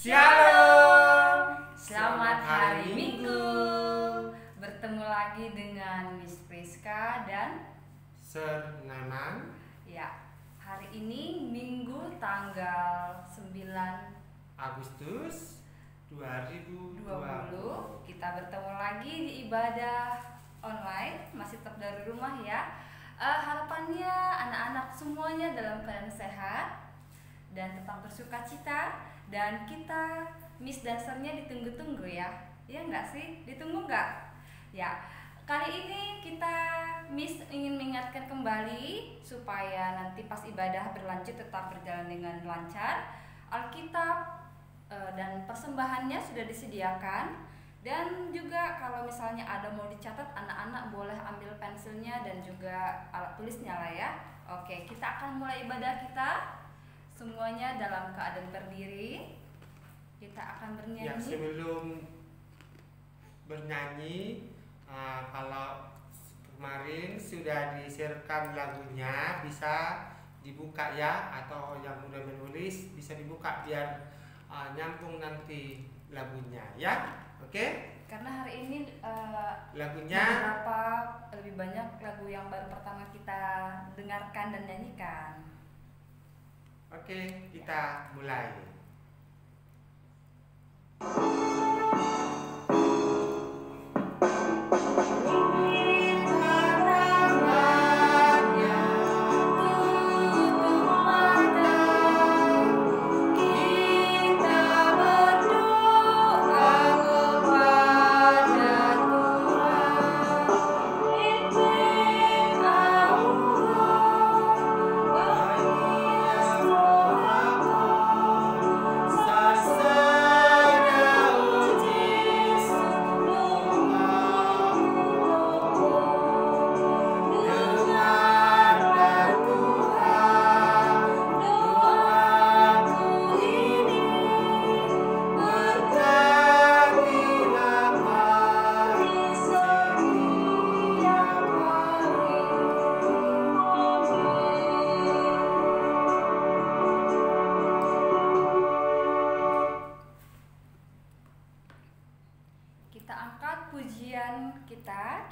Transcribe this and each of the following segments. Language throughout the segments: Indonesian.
Shalom, selamat hari Minggu. Bertemu lagi dengan Miss Priska dan Sir Naiman. Ya, hari ini Minggu tanggal 9 Agustus 2020. Kita bertemu lagi di ibadah online, masih tetap dari rumah ya. Harapannya anak-anak semuanya dalam keadaan sehat dan tetap bersukacita. Dan kita Miss Dancernya ditunggu-tunggu ya. Iya nggak sih? Ditunggu nggak? Ya, kali ini kita Miss ingin mengingatkan kembali supaya nanti pas ibadah berlanjut tetap berjalan dengan lancar. Alkitab dan persembahannya sudah disediakan. Dan juga kalau misalnya ada mau dicatat, anak-anak boleh ambil pensilnya dan juga alat tulisnya lah ya. Oke, kita akan mulai ibadah kita. Semuanya dalam keadaan berdiri. Kita akan bernyanyi. Ya, sebelum bernyanyi, kalau kemarin sudah di-sharekan lagunya, bisa dibuka ya, atau yang udah menulis bisa dibuka biar nyambung nanti lagunya ya. Oke? Karena hari ini lagunya beberapa lebih banyak lagu yang baru pertama kita dengarkan dan nyanyikan. Oke, kita mulai.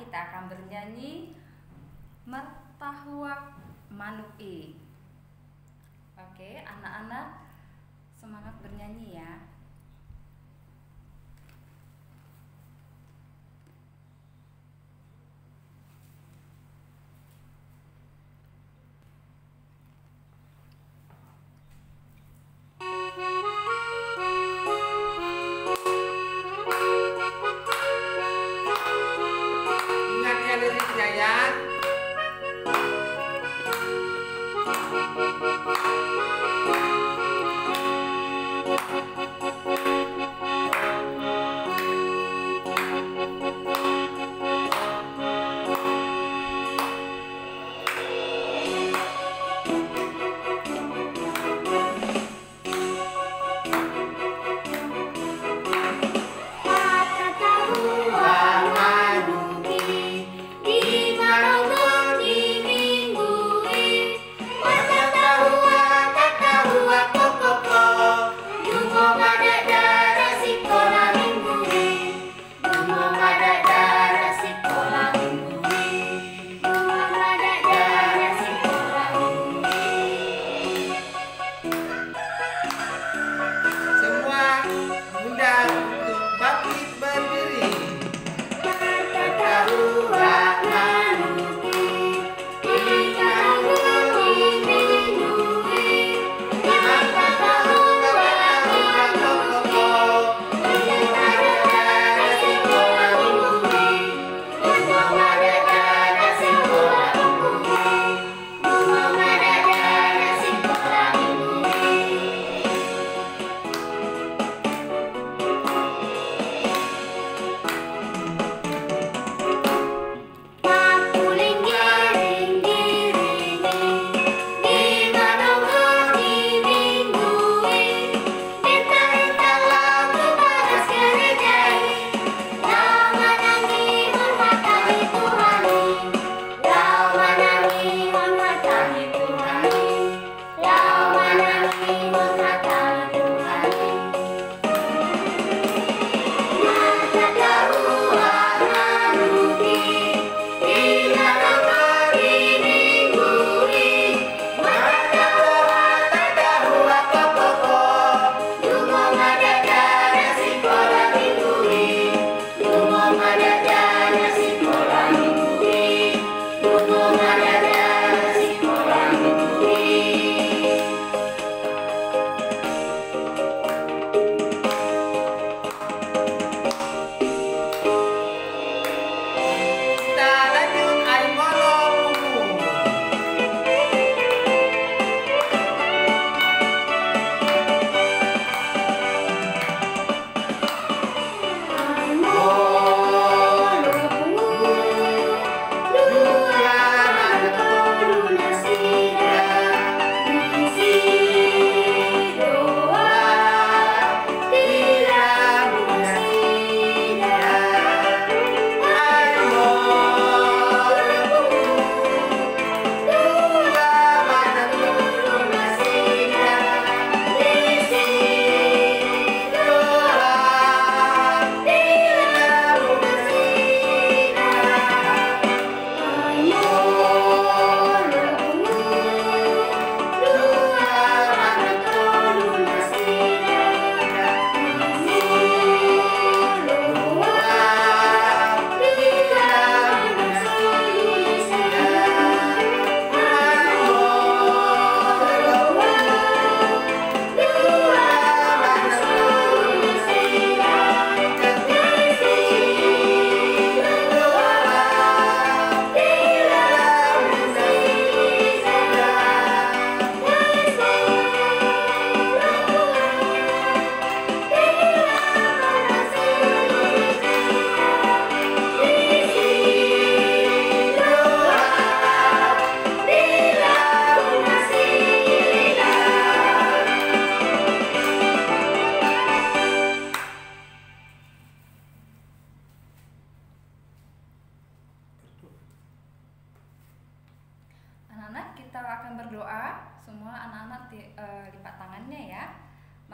Kita akan bernyanyi Mertahuak Manuki. Oke, anak-anak semangat bernyanyi ya.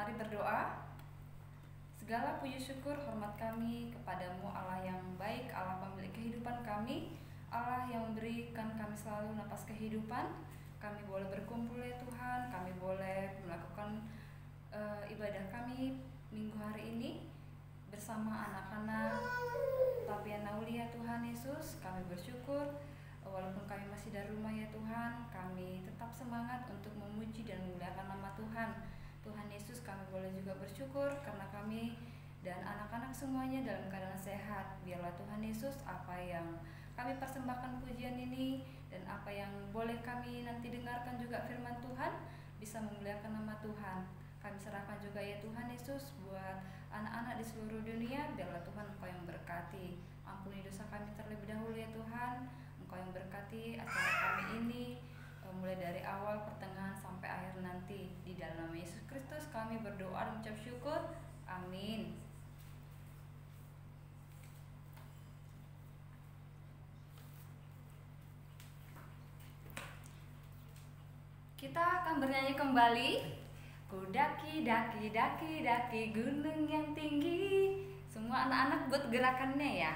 Mari berdoa. Segala puji syukur hormat kami kepadamu, Allah yang baik, Allah pemilik kehidupan kami, Allah yang memberikan kami selalu napas kehidupan. Kami boleh berkumpul ya Tuhan, kami boleh melakukan ibadah kami minggu hari ini bersama anak-anak Tapian Nauli ya Tuhan Yesus. Kami bersyukur walaupun kami masih dari rumah ya Tuhan, kami tetap semangat untuk memuji dan memuliakan nama Tuhan. Tuhan Yesus, kami boleh juga bersyukur karena kami dan anak-anak semuanya dalam keadaan sehat. Biarlah Tuhan Yesus, apa yang kami persembahkan pujian ini dan apa yang boleh kami nanti dengarkan juga firman Tuhan bisa memuliakan nama Tuhan. Kami serahkan juga ya Tuhan Yesus buat anak-anak di seluruh dunia. Biarlah Tuhan Engkau yang berkati. Ampuni dosa kami terlebih dahulu ya Tuhan. Engkau yang berkati acara kami ini mulai dari awal, pertengahan sampai akhir nanti. Di dalam nama Yesus Kristus kami berdoa dan mengucap syukur. Amin. Kita akan bernyanyi kembali. Ku daki, daki, daki, daki gunung yang tinggi. Semua anak-anak buat gerakannya ya.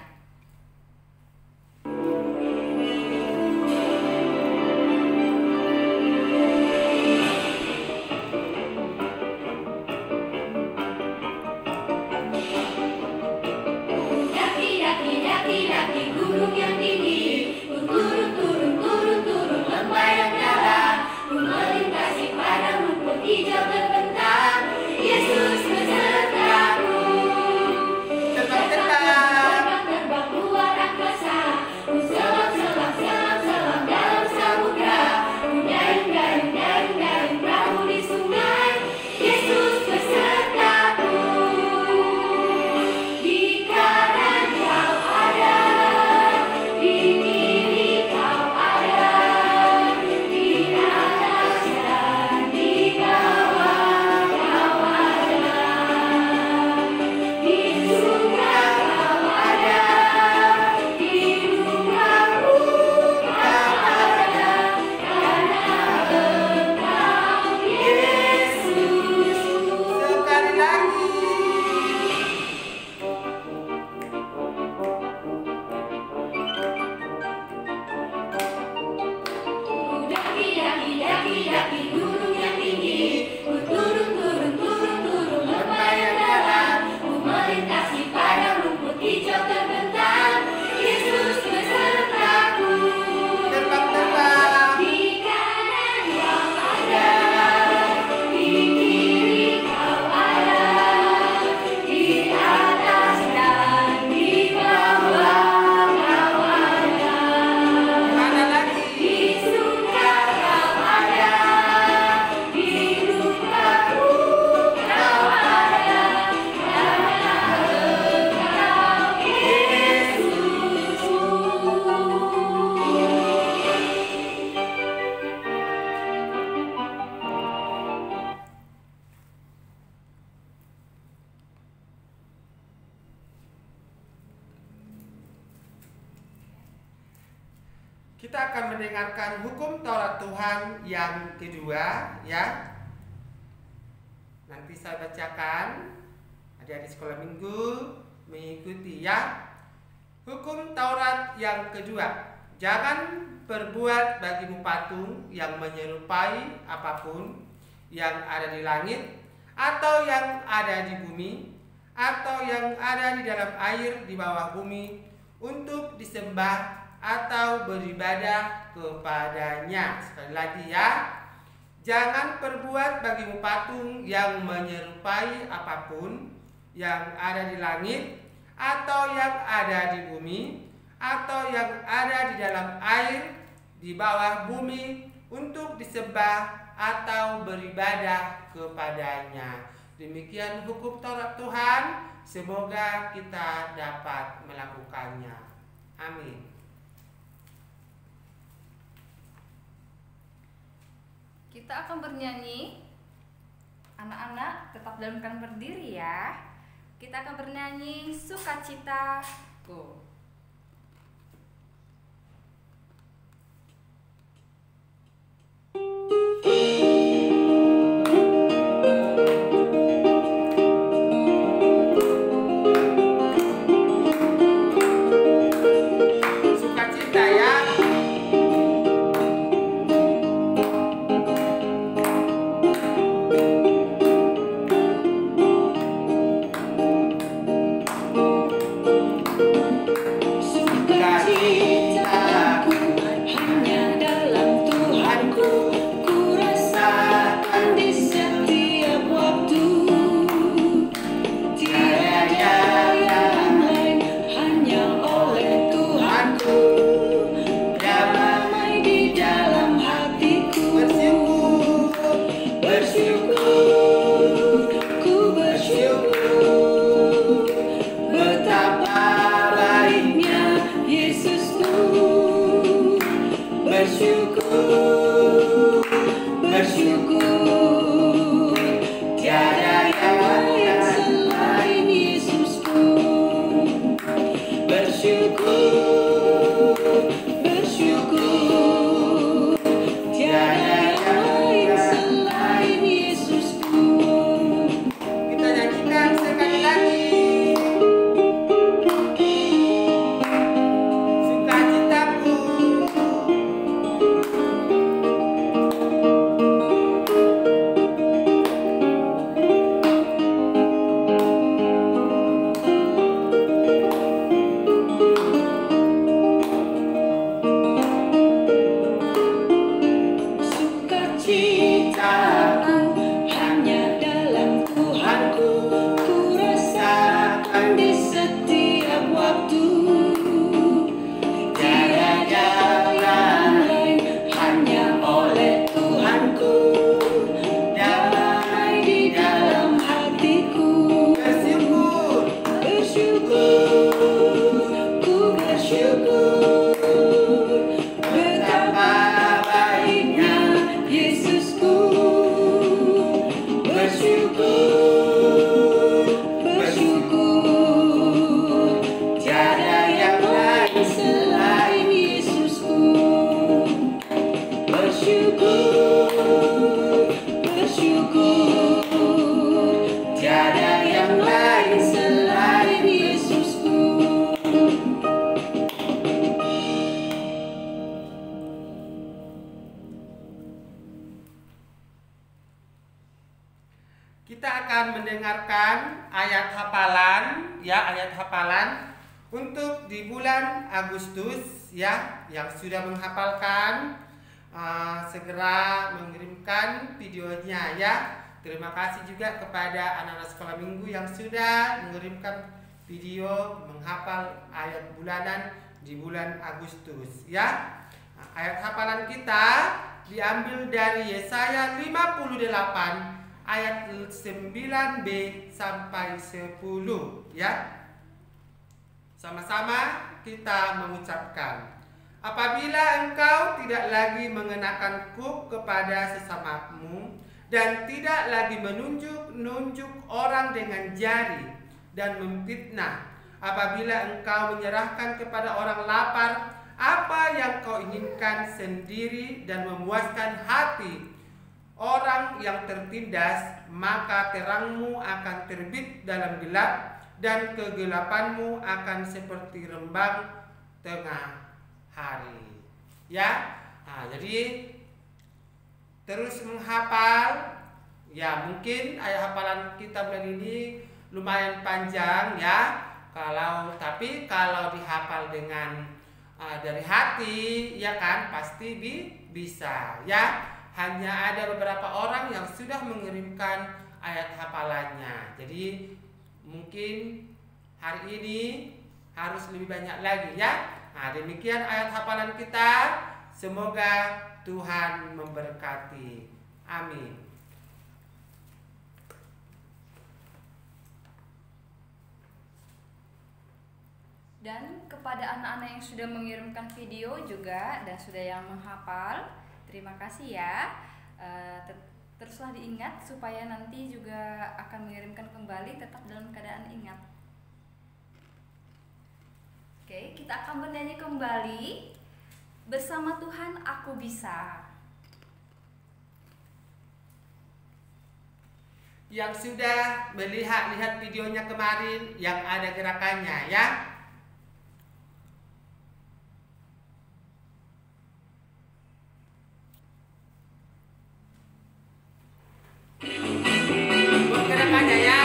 Kita akan mendengarkan hukum Taurat Tuhan yang kedua ya. Nanti saya bacakan. Adik-adik sekolah minggu mengikuti ya. Hukum Taurat yang kedua. Jangan berbuat bagimu patung yang menyerupai apapun yang ada di langit atau yang ada di bumi atau yang ada di dalam air di bawah bumi untuk disembah atau beribadah kepadanya. Sekali lagi ya, jangan perbuat bagimu patung yang menyerupai apapun yang ada di langit atau yang ada di bumi atau yang ada di dalam air di bawah bumi untuk disembah atau beribadah kepadanya. Demikian hukum Taurat Tuhan. Semoga kita dapat melakukannya. Amin. Kita akan bernyanyi. Anak-anak tetap dalam keadaan berdiri ya. Kita akan bernyanyi Sukacitaku. Kita akan mendengarkan ayat hafalan, ya, ayat hafalan untuk di bulan Agustus, ya, yang sudah menghafalkan segera mengirimkan videonya, ya. Terima kasih juga kepada anak-anak sekolah minggu yang sudah mengirimkan video menghafal ayat bulanan di bulan Agustus, ya. Ayat hafalan kita diambil dari Yesaya 58 ayat 9b sampai 10, ya. Sama-sama kita mengucapkan, apabila engkau tidak lagi mengenakan kuk kepada sesamamu dan tidak lagi menunjuk orang dengan jari dan memfitnah, apabila engkau menyerahkan kepada orang lapar apa yang kau inginkan sendiri dan memuaskan hati orang yang tertindas, maka terangmu akan terbit dalam gelap dan kegelapanmu akan seperti rembang tengah hari. Ya, jadi terus menghafal. Ya, mungkin ayat hafalan kita bulan ini lumayan panjang, ya. Tapi kalau dihafal dengan dari hati, ya kan, pasti bisa, ya. Hanya ada beberapa orang yang sudah mengirimkan ayat hafalannya. Jadi mungkin hari ini harus lebih banyak lagi, ya. Demikian ayat hafalan kita. Semoga Tuhan memberkati. Amin. Dan kepada anak-anak yang sudah mengirimkan video juga dan sudah yang menghafal, terima kasih, ya. Teruslah diingat supaya nanti juga akan mengirimkan kembali tetap dalam keadaan ingat. Oke, kita akan bernyanyi kembali. Bersama Tuhan aku bisa. Yang sudah melihat videonya kemarin yang ada gerakannya, ya. Gerakannya, ya.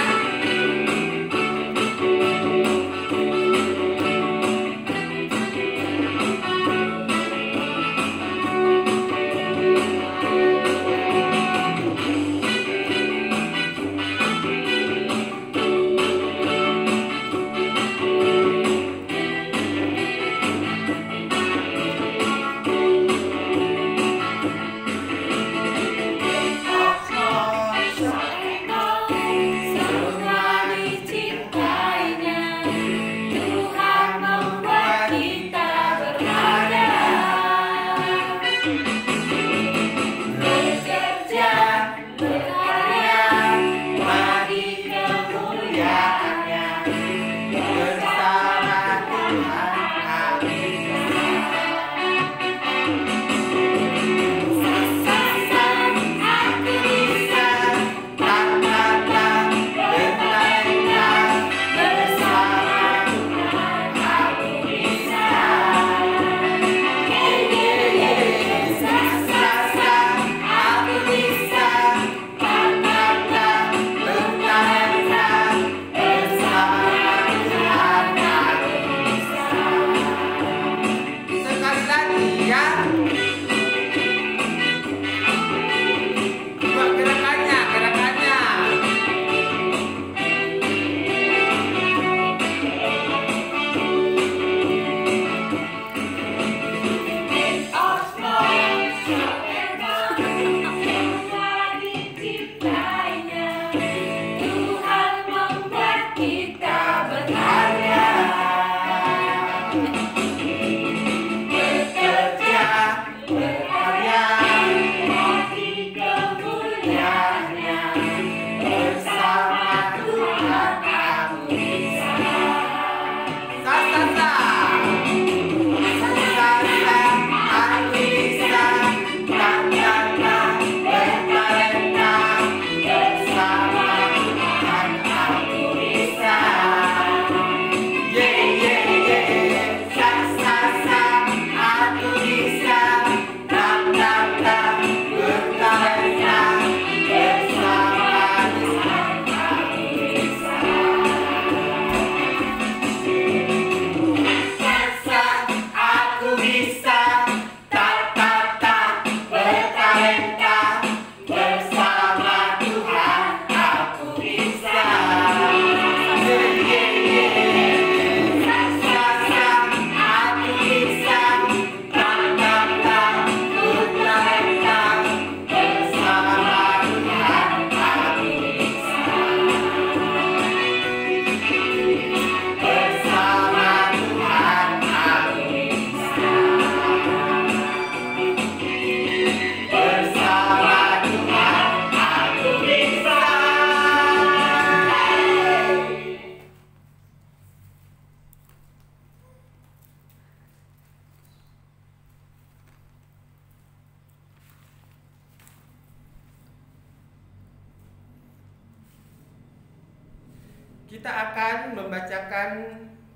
Kita akan membacakan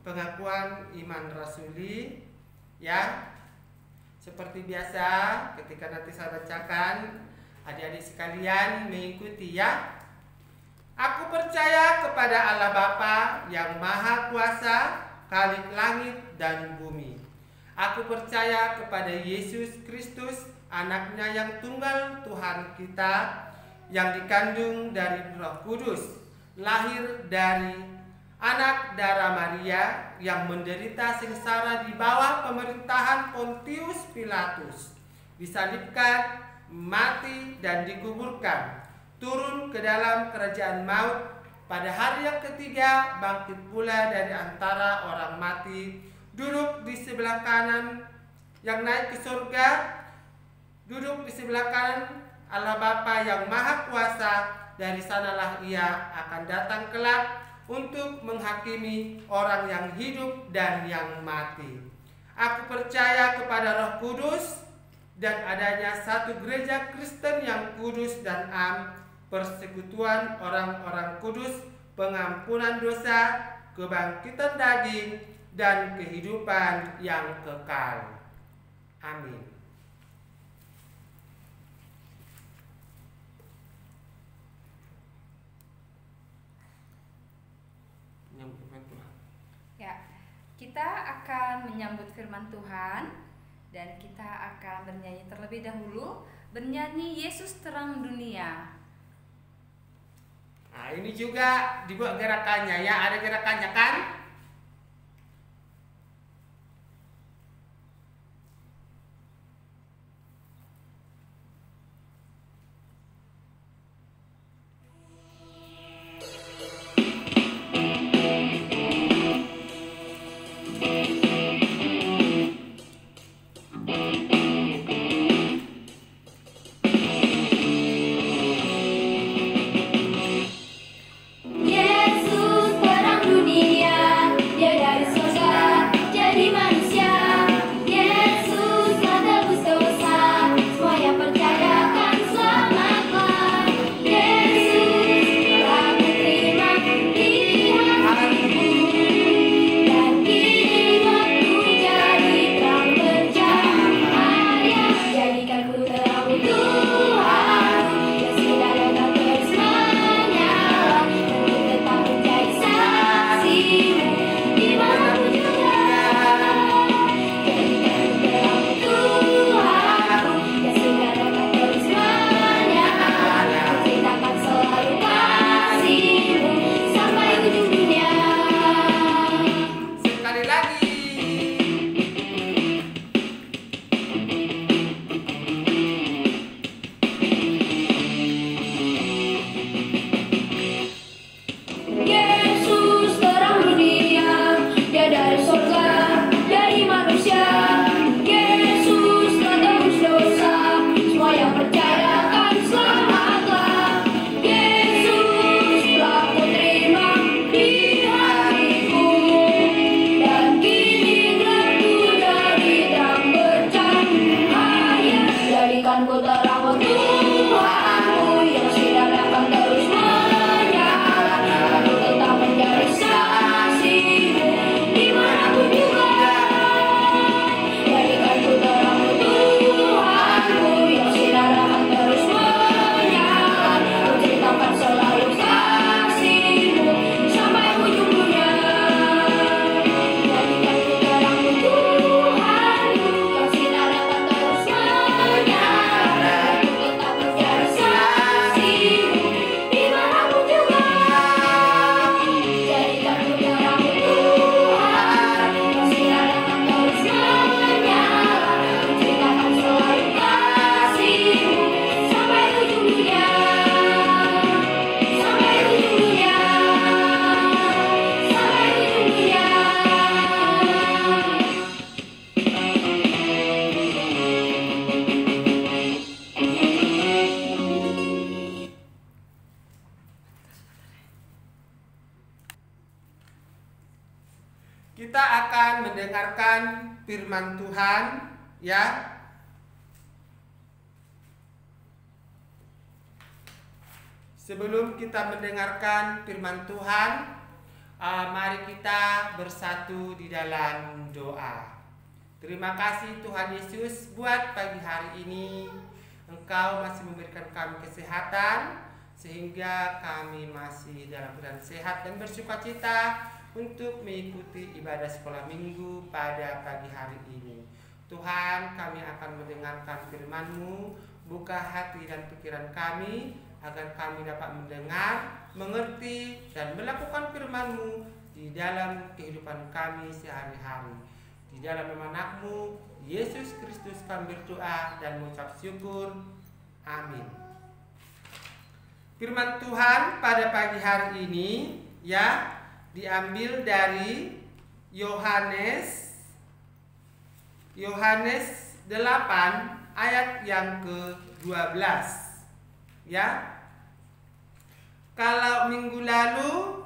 pengakuan iman rasuli ya. Seperti biasa, ketika nanti saya bacakan, adik-adik sekalian mengikuti ya. Aku percaya kepada Allah Bapa yang Maha Kuasa, Khalik langit dan bumi. Aku percaya kepada Yesus Kristus, anaknya yang tunggal Tuhan kita, yang dikandung dari Roh Kudus, lahir dari anak darah Maria, yang menderita sengsara di bawah pemerintahan Pontius Pilatus, disalibkan, mati dan dikuburkan, turun ke dalam kerajaan maut, pada hari yang ketiga bangkit pula dari antara orang mati, duduk di sebelah kanan, yang naik ke surga, duduk di sebelah kanan Allah Bapa yang Maha Kuasa. Dari sanalah ia akan datang kelak untuk menghakimi orang yang hidup dan yang mati. Aku percaya kepada Roh Kudus dan adanya satu gereja Kristen yang kudus dan am, persekutuan orang-orang kudus, pengampunan dosa, kebangkitan daging, dan kehidupan yang kekal. Amin. Ya, kita akan menyambut firman Tuhan dan kita akan bernyanyi terlebih dahulu, bernyanyi Yesus Terang Dunia. Nah, ini juga dibuat gerakannya ya, ada gerakannya kan? Kita akan mendengarkan firman Tuhan ya. Sebelum kita mendengarkan firman Tuhan, Mari kita bersatu di dalam doa. Terima kasih Tuhan Yesus buat pagi hari ini. Engkau masih memberikan kami kesehatan sehingga kami masih dalam keadaan sehat dan bersukacita untuk mengikuti ibadah sekolah minggu pada pagi hari ini. Tuhan, kami akan mendengarkan firman-Mu. Buka hati dan pikiran kami agar kami dapat mendengar, mengerti, dan melakukan firman-Mu di dalam kehidupan kami sehari-hari. Di dalam nama Anak-Mu, Yesus Kristus, kami berdoa dan mengucap syukur. Amin. Firman Tuhan pada pagi hari ini diambil dari Yohanes 8 ayat yang ke-12. Kalau minggu lalu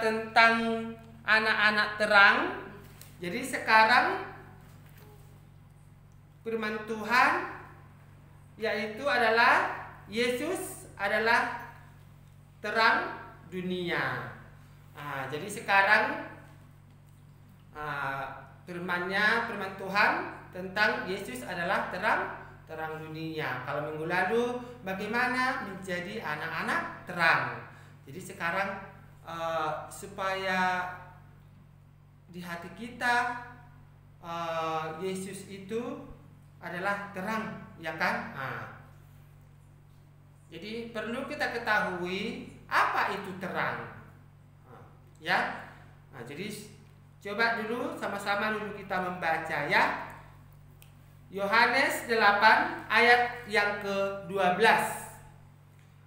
tentang anak-anak terang, jadi sekarang firman Tuhan yaitu adalah Yesus adalah terang dunia. Jadi sekarang firman Tuhan tentang Yesus adalah terang dunia. Kalau minggu lalu bagaimana menjadi anak-anak terang. Jadi sekarang supaya di hati kita Yesus itu adalah terang, ya kan? Jadi perlu kita ketahui apa itu terang. Jadi coba dulu sama-sama kita membaca ya. Yohanes 8 ayat yang ke-12.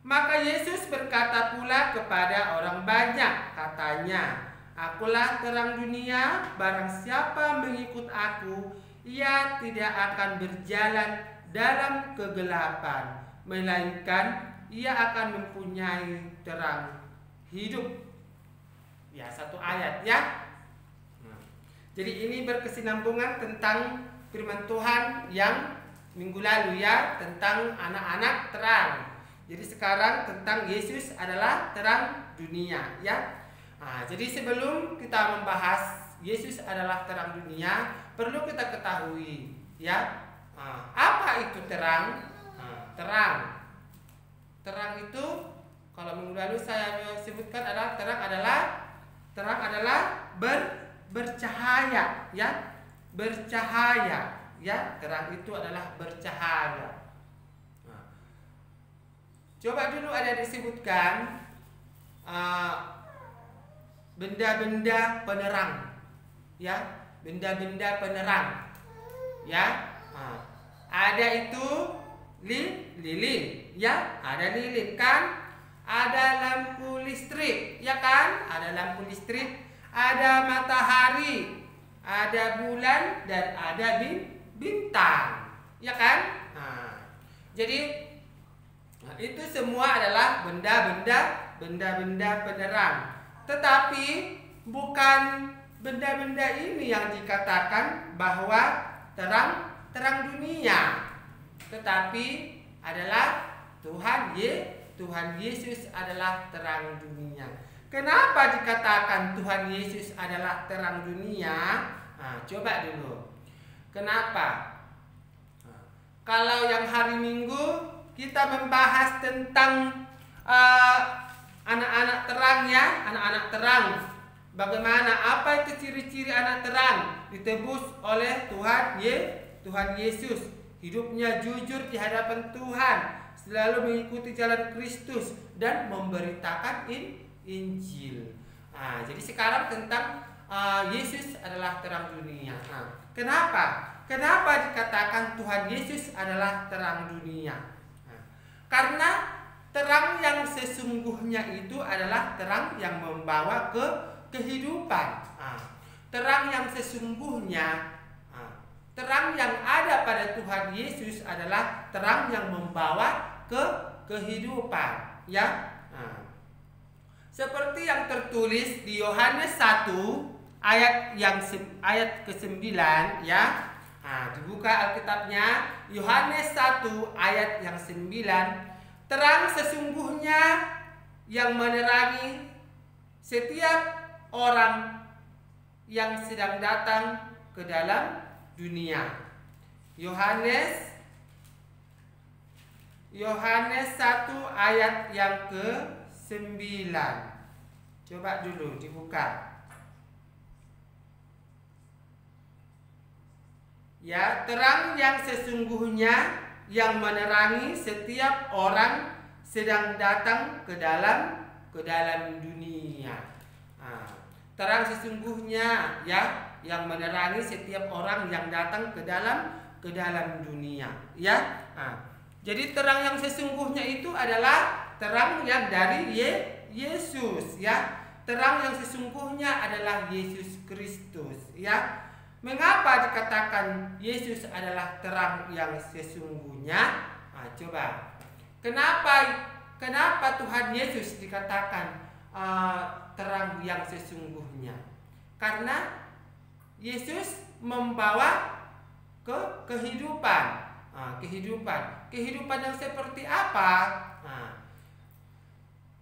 Maka Yesus berkata pula kepada orang banyak, katanya, Akulah terang dunia, barang siapa mengikut aku, ia tidak akan berjalan dalam kegelapan, melainkan ia akan mempunyai terang hidup. Ya, satu ayat ya. Jadi ini berkesinambungan tentang firman Tuhan yang minggu lalu ya, tentang anak-anak terang. Jadi sekarang tentang Yesus adalah terang dunia ya. Jadi sebelum kita membahas Yesus adalah terang dunia, perlu kita ketahui ya, apa itu terang? Terang itu kalau minggu lalu saya sebutkan adalah terang adalah bercahaya ya. Bercahaya ya, terang itu adalah bercahaya. Coba dulu ada disebutkan benda-benda penerang ya, benda-benda penerang ya. Ada itu lilin ya, ada lilin kan, ada lampu listrik ya kan, ada lampu listrik, ada matahari, ada bulan, dan ada bintang ya kan. Jadi itu semua adalah benda-benda penerang. Tetapi bukan benda-benda ini yang dikatakan bahwa terang dunia, tetapi adalah Tuhan Yesus adalah terang dunia. Kenapa dikatakan Tuhan Yesus adalah terang dunia? Coba dulu. Kenapa? Kalau yang hari Minggu kita membahas tentang anak-anak terang ya, anak-anak terang. Bagaimana, apa itu ciri-ciri anak terang? Ditebus oleh Tuhan Yesus. Hidupnya jujur di hadapan Tuhan, selalu mengikuti jalan Kristus dan memberitakan Injil. Jadi sekarang tentang Yesus adalah terang dunia. Kenapa dikatakan Tuhan Yesus adalah terang dunia? Karena terang yang sesungguhnya itu adalah terang yang membawa kehidupan. Terang yang sesungguhnya, terang yang ada pada Tuhan Yesus adalah terang yang membawa kehidupan ya. Seperti yang tertulis di Yohanes 1 ayat ke-9 ya. Dibuka Alkitabnya, Yohanes 1 ayat yang 9. Terang sesungguhnya yang menerangi setiap orang yang sedang datang ke dalam dunia. Yohanes 1 ayat yang ke-9. Coba dulu dibuka. Ya, terang yang sesungguhnya yang menerangi setiap orang sedang datang ke dalam dunia. Terang sesungguhnya ya yang menerangi setiap orang yang datang ke dalam dunia, ya. Jadi terang yang sesungguhnya itu adalah terang yang dari Yesus, ya. Terang yang sesungguhnya adalah Yesus Kristus, ya. Mengapa dikatakan Yesus adalah terang yang sesungguhnya? Coba. Kenapa Tuhan Yesus dikatakan terang yang sesungguhnya? Karena Yesus membawa kehidupan. Kehidupan yang seperti apa?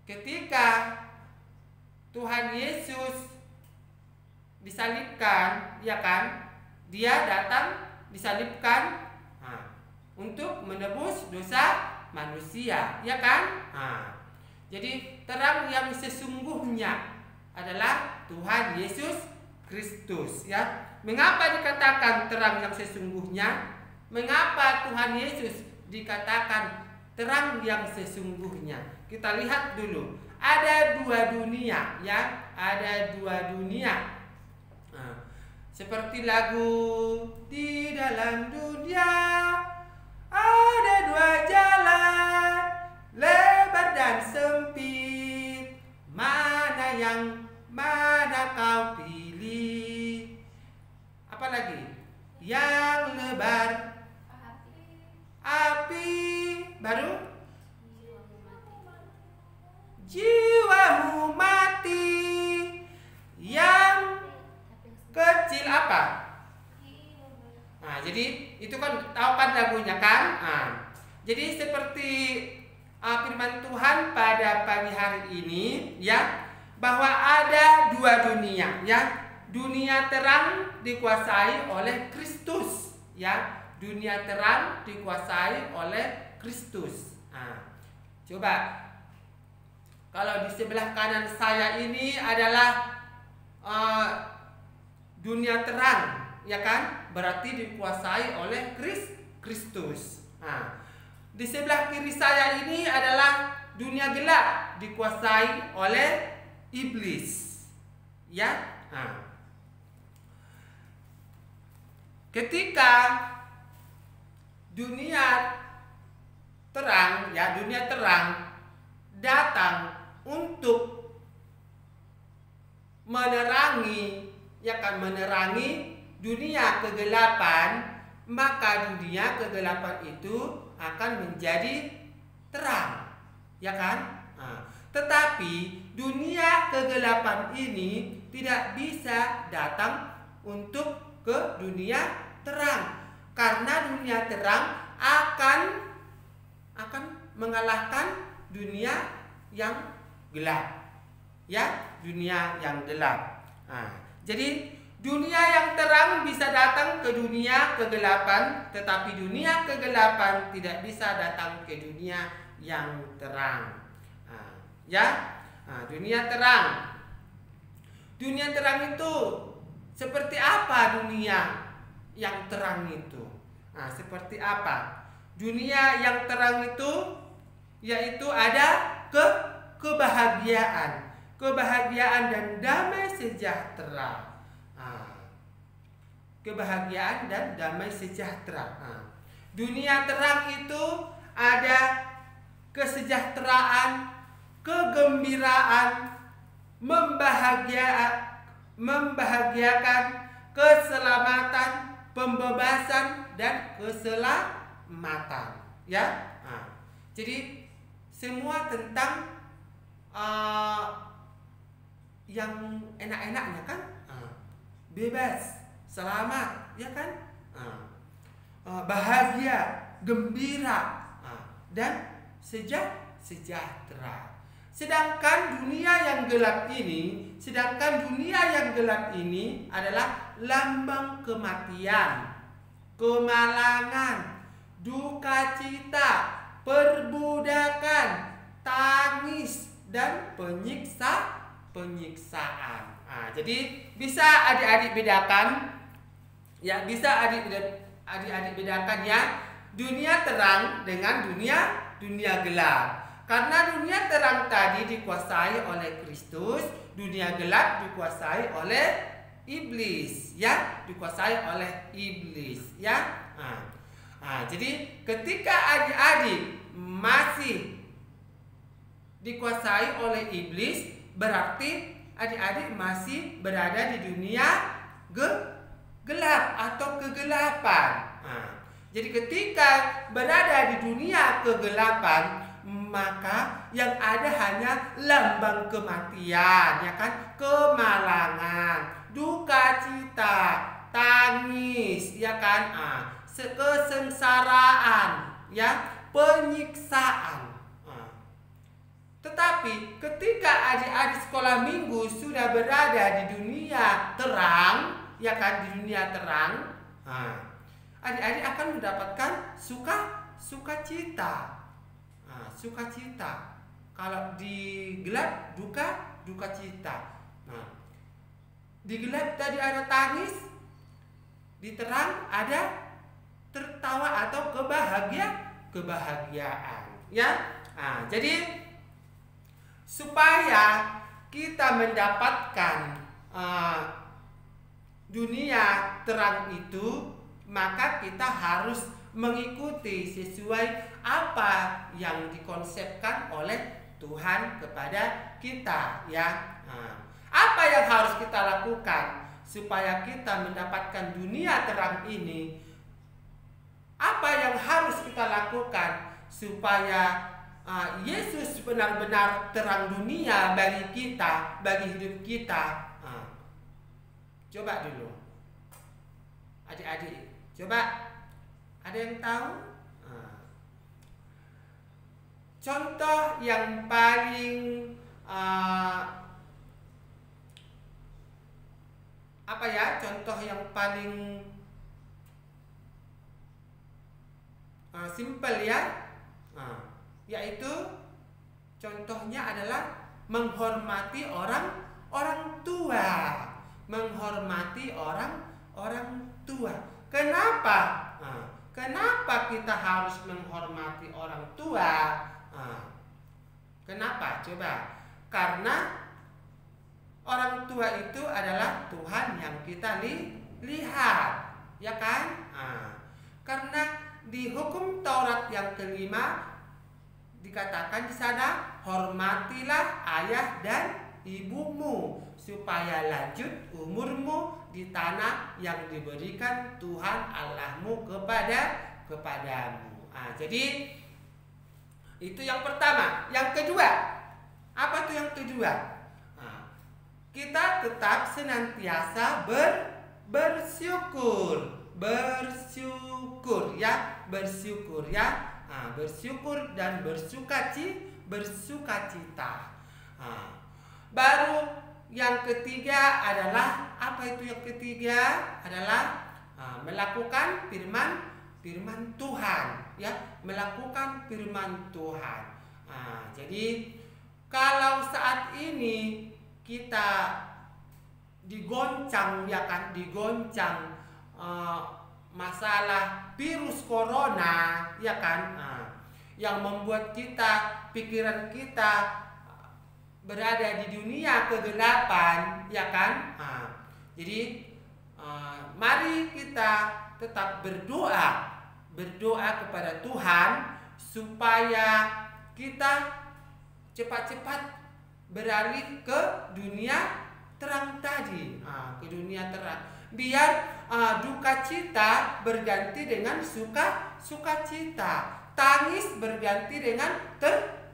Ketika Tuhan Yesus disalibkan, ya kan? Dia datang disalibkan untuk menebus dosa manusia, ya kan? Jadi terang yang sesungguhnya adalah Tuhan Yesus Kristus, ya. Mengapa dikatakan terang yang sesungguhnya? Mengapa Tuhan Yesus dikatakan terang yang sesungguhnya? Kita lihat dulu. Ada dua dunia, ya. Ada dua dunia. Seperti lagu di dalam dunia ada dua jalan, lebar dan sempit, mana kau pilih? Apa lagi? Yang lebar api, baru jiwamu mati. Yang kecil apa? Jadi itu kan tahu kan lagunya kan? Jadi seperti firman Tuhan pada pagi hari ini, ya, bahwa ada dua dunia, ya. Dunia terang dikuasai oleh Kristus, ya. Dunia terang dikuasai oleh Kristus. Coba kalau di sebelah kanan saya ini adalah dunia terang, ya kan? Berarti dikuasai oleh Kristus. Di sebelah kiri saya ini adalah dunia gelap, dikuasai oleh iblis, ya. Ketika dunia terang, ya, dunia terang datang untuk menerangi, ya kan, menerangi dunia kegelapan, maka dunia kegelapan itu akan menjadi terang, ya kan? Tetapi dunia kegelapan ini tidak bisa datang untuk ke dunia terang, karena dunia terang akan mengalahkan dunia yang gelap, ya, dunia yang gelap. Jadi dunia yang terang bisa datang ke dunia kegelapan, tetapi dunia kegelapan tidak bisa datang ke dunia yang terang. Ya, dunia terang. Dunia terang itu seperti apa? Dunia yang terang itu, seperti apa? Dunia yang terang itu yaitu ada kebahagiaan dan damai sejahtera. Kebahagiaan dan damai sejahtera. Dunia terang itu ada kesejahteraan, kegembiraan, membahagiakan, keselamatan, pembebasan dan keselamatan, ya. Jadi semua tentang yang enak-enaknya kan, bebas, selamat, ya kan, bahagia, gembira, dan sejahtera. Sedangkan dunia yang gelap ini, sedangkan dunia yang gelap ini adalah lambang kematian, kemalangan, duka cita, perbudakan, tangis, dan penyiksaan. Nah, jadi bisa adik-adik bedakan ya, bedakan ya, dunia terang dengan dunia gelap. Karena dunia terang tadi dikuasai oleh Kristus, dunia gelap dikuasai oleh iblis ya, jadi ketika adik-adik masih dikuasai oleh iblis, berarti adik-adik masih berada di dunia gelap atau kegelapan. Jadi ketika berada di dunia kegelapan, maka yang ada hanya lambang kematian, ya kan? Kemalangan, duka cita, tangis, ya kan? Kesengsaraan, ya, penyiksaan. Tetapi ketika adik-adik sekolah minggu sudah berada di dunia terang, ya kan, di dunia terang, adik-adik akan mendapatkan sukacita. Sukacita. Kalau di gelap duka cita. Di gelap tadi ada tangis, di terang ada tertawa atau kebahagiaan. Ya. Jadi supaya kita mendapatkan dunia terang itu, maka kita harus mengikuti sesuai apa yang dikonsepkan oleh Tuhan kepada kita, ya. Apa yang harus kita lakukan supaya kita mendapatkan dunia terang ini? Apa yang harus kita lakukan supaya Yesus benar-benar terang dunia bagi kita, bagi hidup kita? Coba dulu, adik-adik, coba. Ada yang tahu? Contoh yang paling contoh yang paling simple ya, yaitu contohnya adalah menghormati orang tua, menghormati orang tua. Kenapa? Kenapa kita harus menghormati orang tua? Kenapa? Coba. Karena orang tua itu adalah Tuhan yang kita lihat, ya kan? Karena di hukum Taurat yang kelima dikatakan di sana, hormatilah ayah dan ibumu supaya lanjut umurmu di tanah yang diberikan Tuhan Allahmu kepadamu. Jadi itu yang pertama. Yang kedua, apa tuh yang kedua? Kita tetap senantiasa bersyukur ya, bersyukur dan bersukacita. Baru yang ketiga adalah, apa itu yang ketiga? Adalah melakukan firman Tuhan, ya, melakukan firman Tuhan. Jadi kalau saat ini kita digoncang, ya kan, masalah virus corona, ya kan, yang membuat pikiran kita berada di dunia kegelapan, ya kan. Jadi mari kita tetap berdoa kepada Tuhan supaya kita cepat-cepat beralih ke dunia terang tadi, ke dunia terang. Biar duka cita berganti dengan sukacita, tangis berganti dengan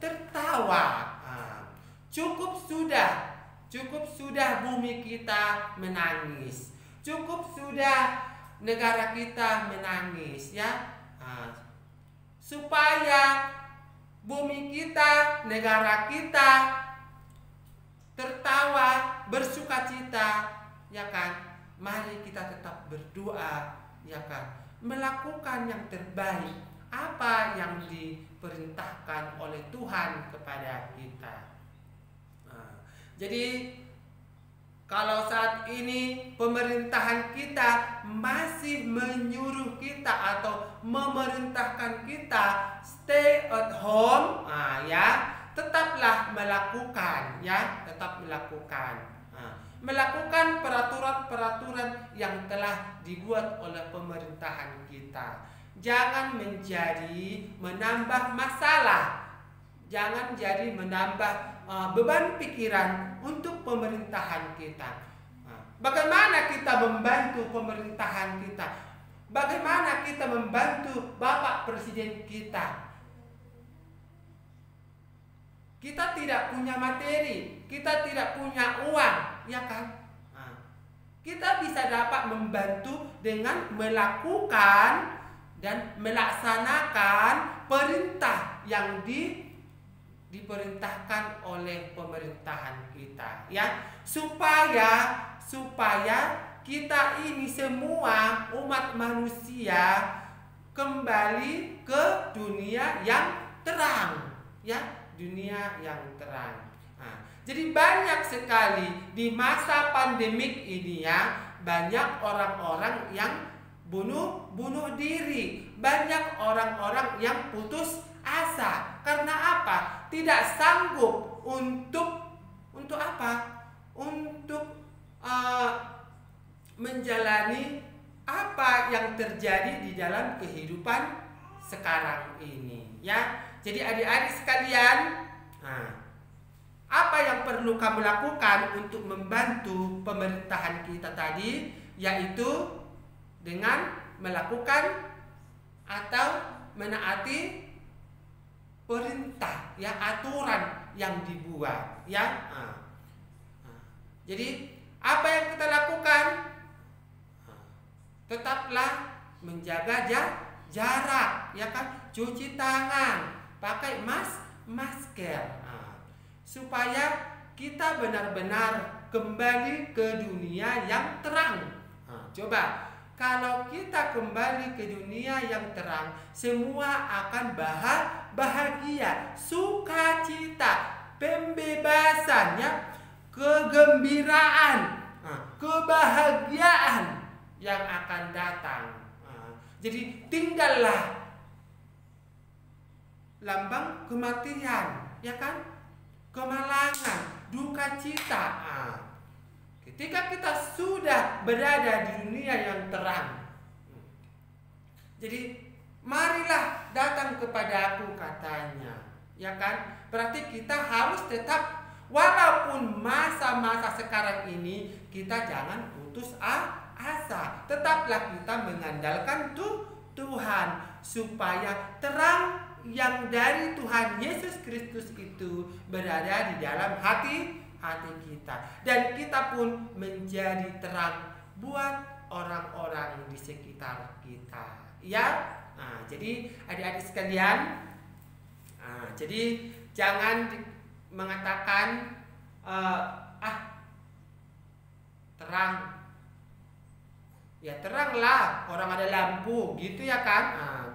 tertawa. Cukup sudah bumi kita menangis, cukup sudah negara kita menangis, ya. Supaya bumi kita, negara kita bersukacita, ya kan? Mari kita tetap berdoa, ya kan? Melakukan yang terbaik, apa yang diperintahkan oleh Tuhan kepada kita. Jadi kalau saat ini pemerintahan kita masih menyuruh kita atau memerintahkan kita stay at home, ya, tetaplah melakukan, ya, tetap melakukan. Melakukan peraturan-peraturan yang telah dibuat oleh pemerintahan kita. Jangan menambah masalah. Jangan jadi menambah beban pikiran untuk pemerintahan kita. Bagaimana kita membantu pemerintahan kita? Bagaimana kita membantu Bapak Presiden kita? Kita tidak punya materi, kita tidak punya uang, ya kan? Kita bisa dapat membantu dengan melakukan dan melaksanakan perintah yang diperintahkan oleh pemerintahan kita, ya, supaya kita ini semua umat manusia kembali ke dunia yang terang, ya, dunia yang terang. Jadi banyak sekali di masa pandemik ini, ya, banyak orang-orang yang bunuh diri, banyak orang-orang yang putus asa. Karena apa? Tidak sanggup untuk apa? Untuk menjalani apa yang terjadi di dalam kehidupan sekarang ini, ya. Jadi adik-adik sekalian, apa yang perlu kamu lakukan untuk membantu pemerintahan kita tadi, yaitu dengan melakukan atau menaati perintah, ya, aturan yang dibuat, ya. Jadi apa yang kita lakukan? Tetaplah menjaga jarak, ya kan? Cuci tangan, pakai masker, supaya kita benar-benar kembali ke dunia yang terang. Coba, kalau kita kembali ke dunia yang terang, semua akan bahagia, sukacita, pembebasan, ya, kegembiraan, kebahagiaan yang akan datang. Jadi tinggallah lambang kematian, ya kan? Kemalangan, duka cita. Ketika kita sudah berada di dunia yang terang, jadi marilah datang kepada aku, katanya, ya kan? Berarti kita harus tetap, walaupun masa-masa sekarang ini kita jangan putus asa, tetaplah kita mengandalkan Tuhan, supaya terang yang dari Tuhan Yesus Kristus itu berada di dalam hati kita, dan kita pun menjadi terang buat orang-orang di sekitar kita, ya. Jadi adik-adik sekalian, jadi jangan mengatakan terang, ya teranglah, orang ada lampu gitu, ya kan?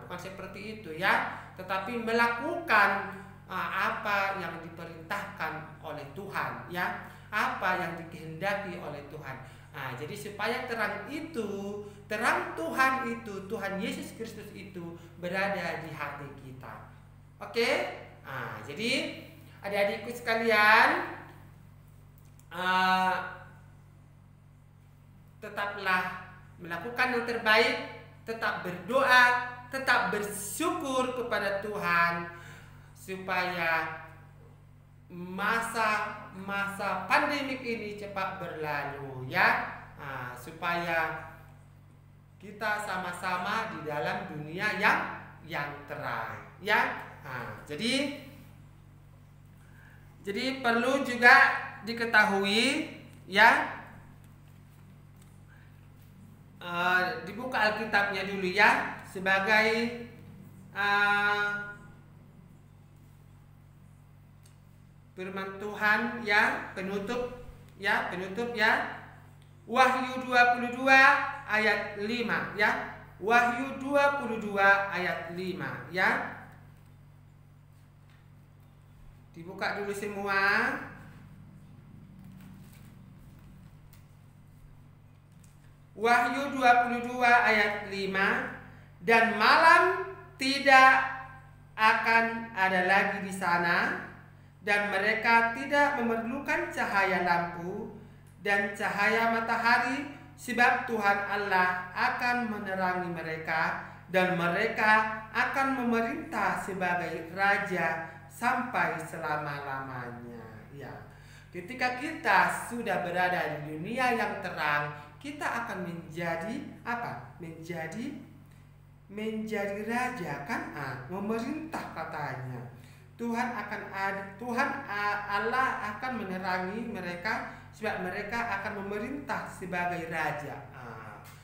Bukan seperti itu, ya. Tetapi melakukan apa yang diperintahkan oleh Tuhan, ya, apa yang dikehendaki oleh Tuhan. Jadi supaya terang itu, terang Tuhan itu, Tuhan Yesus Kristus itu berada di hati kita. Oke? Jadi adik-adikku sekalian, tetaplah melakukan yang terbaik, tetap berdoa, tetap bersyukur kepada Tuhan, supaya masa pandemik ini cepat berlalu, ya. Supaya kita sama-sama di dalam dunia yang terang, ya. Jadi perlu juga diketahui, ya. Dibuka Alkitabnya dulu, ya, sebagai firman Tuhan, ya, penutup ya, penutup ya. Wahyu 22 ayat 5 ya. Wahyu 22 ayat 5 ya. Dibuka dulu semua. Wahyu 22 ayat 5. Dan malam tidak akan ada lagi di sana, dan mereka tidak memerlukan cahaya lampu dan cahaya matahari, sebab Tuhan Allah akan menerangi mereka, dan mereka akan memerintah sebagai raja sampai selama-lamanya. Ya. Ketika kita sudah berada di dunia yang terang, kita akan menjadi apa? Menjadi raja kan, memerintah katanya. Tuhan Allah akan menerangi mereka, sebab mereka akan memerintah sebagai raja.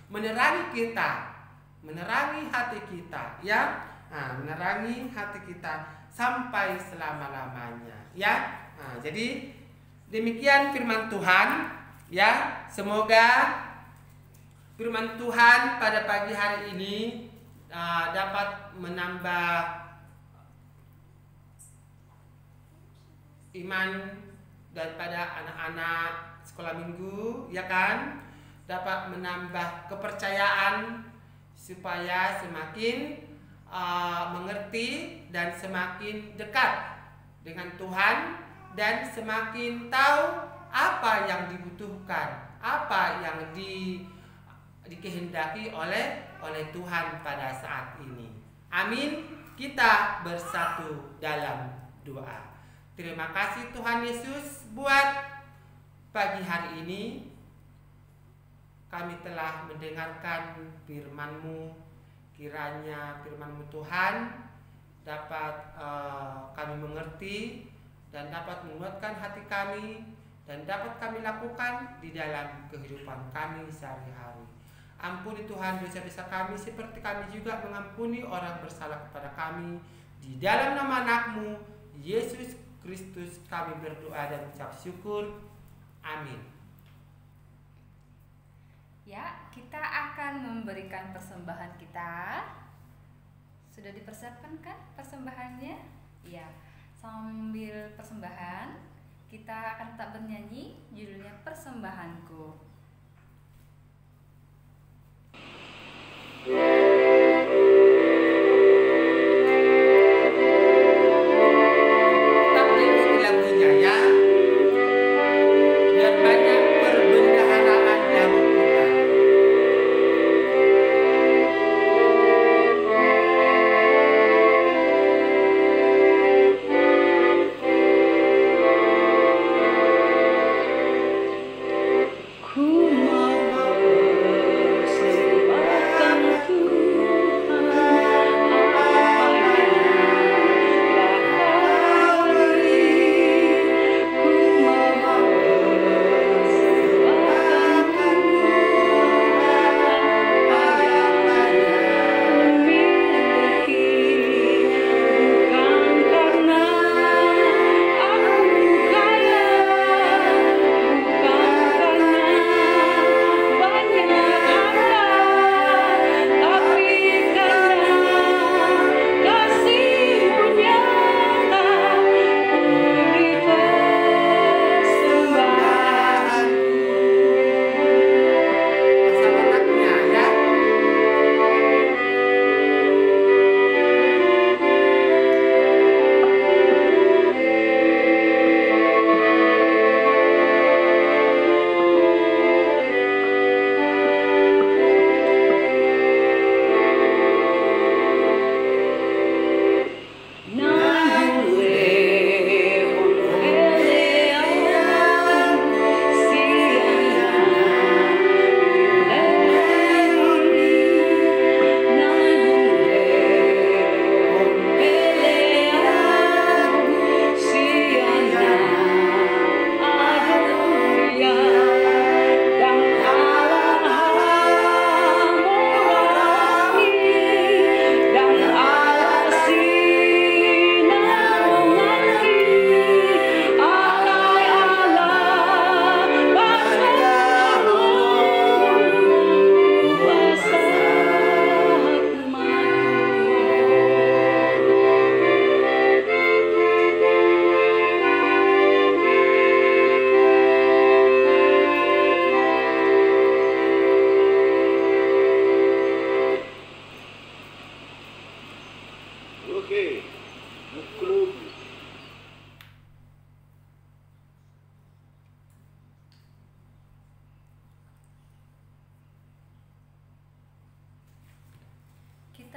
Menerangi kita, menerangi hati kita ya. Menerangi hati kita sampai selama-lamanya ya. Jadi demikian firman Tuhan ya. Semoga firman Tuhan pada pagi hari ini dapat menambah iman daripada anak-anak sekolah minggu ya kan, dapat menambah kepercayaan supaya semakin mengerti dan semakin dekat dengan Tuhan, dan semakin tahu apa yang dibutuhkan, apa yang dikehendaki oleh Tuhan pada saat ini. Amin. Kita bersatu dalam doa. Terima kasih Tuhan Yesus buat pagi hari ini. Kami telah mendengarkan firman-Mu. Kiranya firman-Mu Tuhan dapat kami mengerti dan dapat menguatkan hati kami, dan dapat kami lakukan di dalam kehidupan kami sehari-hari. Ampuni Tuhan dosa-dosa kami, seperti kami juga mengampuni orang bersalah kepada kami. Di dalam nama anak-Mu Yesus Kristus kami berdoa dan ucap syukur. Amin. Ya, kita akan memberikan persembahan kita. Sudah dipersiapkan kan persembahannya? Ya, sambil persembahan kita akan tetap bernyanyi, judulnya Persembahanku. Tetap ikuti lagunya ya, biar banyak perbendaharaan dalam kita. Ku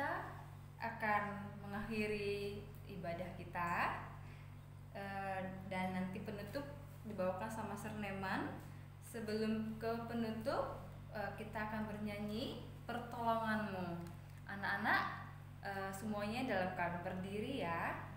kita akan mengakhiri ibadah kita, dan nanti penutup dibawakan sama Serneman. Sebelum ke penutup, kita akan bernyanyi Pertolonganmu. Anak-anak, semuanya dalam keadaan berdiri ya.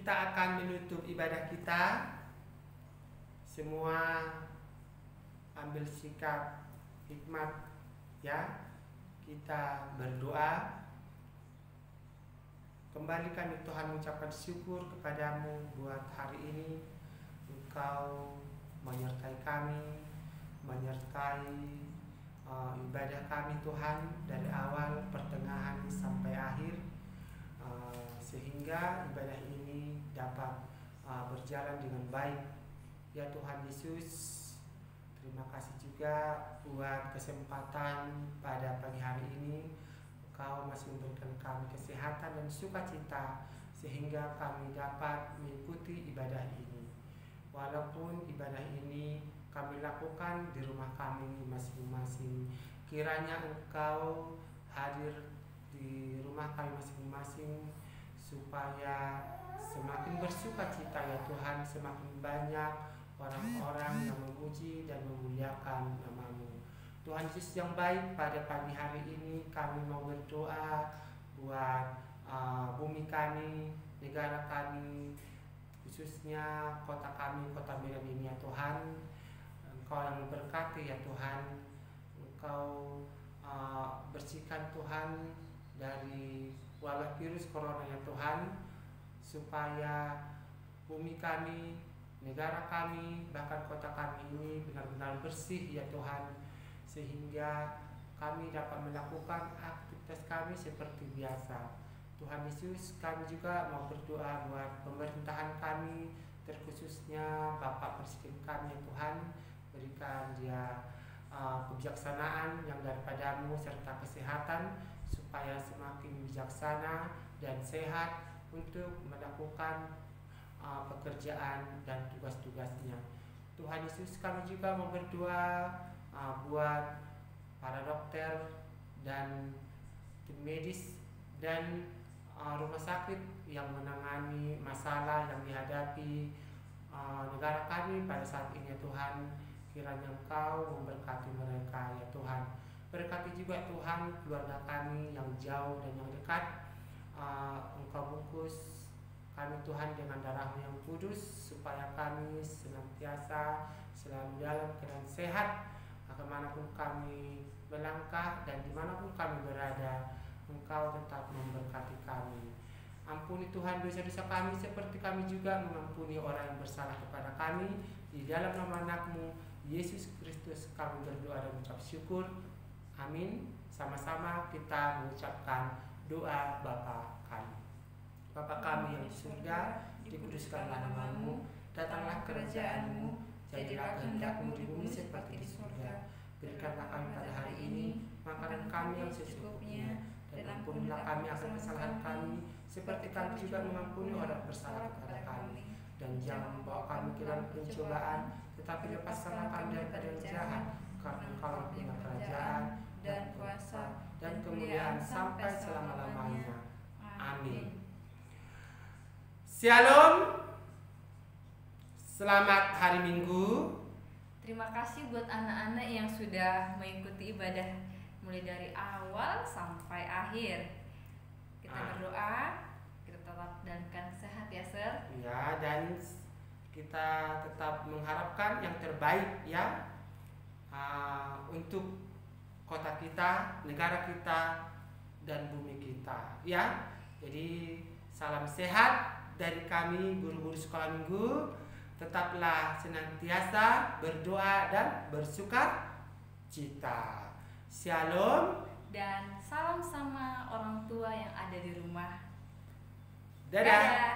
Kita akan menutup ibadah kita. Semua ambil sikap hikmat ya. Kita berdoa. Kembali kami Tuhan mengucapkan syukur kepadamu buat hari ini. Engkau menyertai kami, menyertai ibadah kami Tuhan dari awal, pertengahan sampai akhir, sehingga ibadah ini dapat berjalan dengan baik. Ya Tuhan Yesus, terima kasih juga buat kesempatan pada pagi hari ini. Engkau masih memberikan kami kesehatan dan sukacita sehingga kami dapat mengikuti ibadah ini. Walaupun ibadah ini kami lakukan di rumah kami masing-masing, kiranya Engkau hadir di rumah kami masing-masing supaya semakin bersuka cita ya Tuhan, semakin banyak orang-orang yang memuji dan memuliakan nama-Mu. Tuhan Yesus yang baik, pada pagi hari ini kami mau berdoa buat bumi kami, negara kami, khususnya kota kami, kota Medan ini ya Tuhan. Engkau yang memberkati ya Tuhan. Engkau bersihkan Tuhan dari wabah virus corona ya Tuhan, supaya bumi kami, negara kami, bahkan kota kami ini benar-benar bersih ya Tuhan, sehingga kami dapat melakukan aktivitas kami seperti biasa. Tuhan Yesus, kami juga mau berdoa buat pemerintahan kami, terkhususnya Bapak Presiden kami ya Tuhan. Berikan dia kebijaksanaan yang daripada-Mu serta kesehatan, supaya semakin bijaksana dan sehat untuk melakukan pekerjaan dan tugas-tugasnya. Tuhan Yesus, kami juga mau berdoa buat para dokter dan tim medis dan rumah sakit yang menangani masalah yang dihadapi negara kami pada saat ini ya Tuhan. Kiranya Engkau memberkati mereka ya Tuhan. Berkati juga Tuhan keluarga kami yang jauh dan yang dekat. Engkau bungkus kami Tuhan dengan darah-Mu yang kudus, supaya kami senantiasa selalu dalam keadaan sehat kemanapun kami melangkah dan dimanapun kami berada. Engkau tetap memberkati kami. Ampuni Tuhan dosa-dosa kami, seperti kami juga mengampuni orang yang bersalah kepada kami. Di dalam nama anak-Mu Yesus Kristus kami berdoa dan mengucap syukur. Amin. Sama-sama kita mengucapkan doa Bapa kami. Bapa kami yang di surga, dikuduskanlah nama-Mu, datanglah kerajaan-Mu, jadilah kehendak-Mu di bumi seperti di surga. Berikanlah kami pada hari ini makanan kami yang secukupnya, dan ampunilah kami akan kesalahan kami, seperti kami juga mengampuni orang bersalah kepada kami. Dan jangan membawa kami ke dalam pencobaan, tetapi lepaskanlah kami daripada yang jahat, karena Engkau yang punya kerajaan dan kuasa dan kemuliaan sampai selama-lamanya. Amin. Shalom. Selamat hari Minggu. Terima kasih buat anak-anak yang sudah mengikuti ibadah mulai dari awal sampai akhir. Kita berdoa, kita tetap dalam sehat ya, Sir. Ya, dan kita tetap mengharapkan yang terbaik ya untuk kota kita, negara kita, dan bumi kita ya. Jadi salam sehat dari kami guru-guru sekolah minggu. Tetaplah senantiasa berdoa dan bersuka cita. Shalom dan salam sama orang tua yang ada di rumah. Dadah.